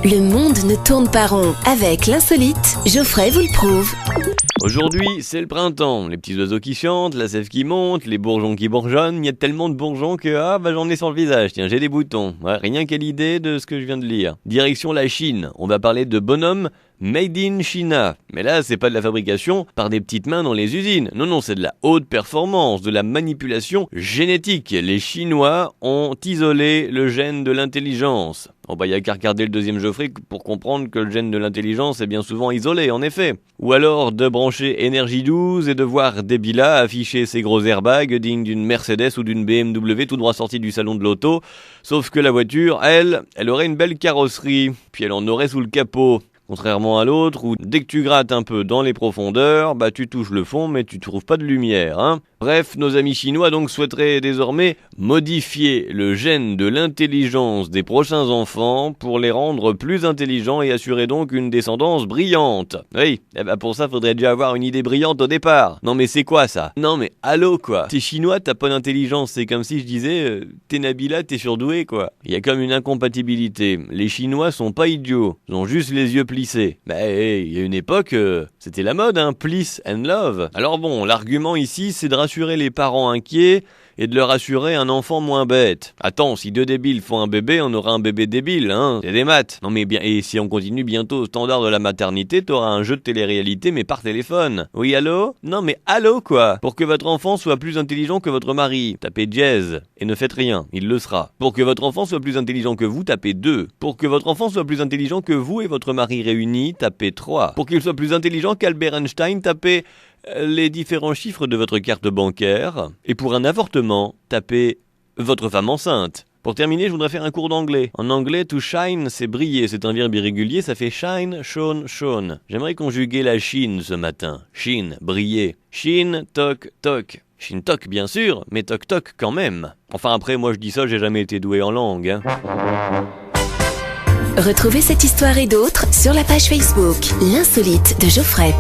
Le monde ne tourne pas rond. Avec l'insolite, Geoffrey vous le prouve. Aujourd'hui, c'est le printemps. Les petits oiseaux qui chantent, la sève qui monte, les bourgeons qui bourgeonnent. Il y a tellement de bourgeons que j'en ai sur le visage. Tiens, j'ai des boutons. Ouais, rien qu'à l'idée de ce que je viens de lire. Direction la Chine. On va parler de bonhommes made in China. Mais là, c'est pas de la fabrication par des petites mains dans les usines. Non, c'est de la haute performance, de la manipulation génétique. Les Chinois ont isolé le gène de l'intelligence. Y a qu'à regarder le deuxième Geoffrey pour comprendre que le gène de l'intelligence est bien souvent isolé, en effet. Ou alors de brancher énergie 12 et de voir Debila afficher ses gros airbags dignes d'une Mercedes ou d'une BMW tout droit sortie du salon de l'auto. Sauf que la voiture, elle aurait une belle carrosserie, puis elle en aurait sous le capot. Contrairement à l'autre, où dès que tu grattes un peu dans les profondeurs, tu touches le fond mais tu trouves pas de lumière, hein. Bref, nos amis chinois donc souhaiteraient désormais modifier le gène de l'intelligence des prochains enfants pour les rendre plus intelligents et assurer donc une descendance brillante. Oui, pour ça faudrait déjà avoir une idée brillante au départ. Non mais c'est quoi ça? Non mais allô quoi? T'es chinois, t'as pas d'intelligence, c'est comme si je disais t'es Nabila, t'es surdoué quoi. Il y a comme une incompatibilité. Les Chinois sont pas idiots, ils ont juste les yeux plissés. Il y a une époque, c'était la mode, hein, pliss and love. Alors bon, l'argument ici c'est de rassurer les parents inquiets et de leur assurer un enfant moins bête. Attends, si deux débiles font un bébé, on aura un bébé débile, hein. C'est des maths. Non mais bien, et si on continue bientôt au standard de la maternité, t'auras un jeu de télé-réalité mais par téléphone. Oui, allô? Non mais allô quoi? Pour que votre enfant soit plus intelligent que votre mari, tapez jazz et ne faites rien, il le sera. Pour que votre enfant soit plus intelligent que vous, tapez 2. Pour que votre enfant soit plus intelligent que vous et votre mari réunis, tapez 3. Pour qu'il soit plus intelligent qu'Albert Einstein, tapez les différents chiffres de votre carte bancaire. Et pour un avortement, tapez votre femme enceinte. Pour terminer, je voudrais faire un cours d'anglais. En anglais, to shine, c'est briller. C'est un verbe irrégulier, ça fait shine, shone, shone. J'aimerais conjuguer la Chine ce matin. Chine, briller. Chine, toc, toc. Chine toc, bien sûr, mais toc toc quand même. Enfin après, moi je dis ça, j'ai jamais été doué en langue, hein. Retrouvez cette histoire et d'autres sur la page Facebook L'insolite de Geoffrey.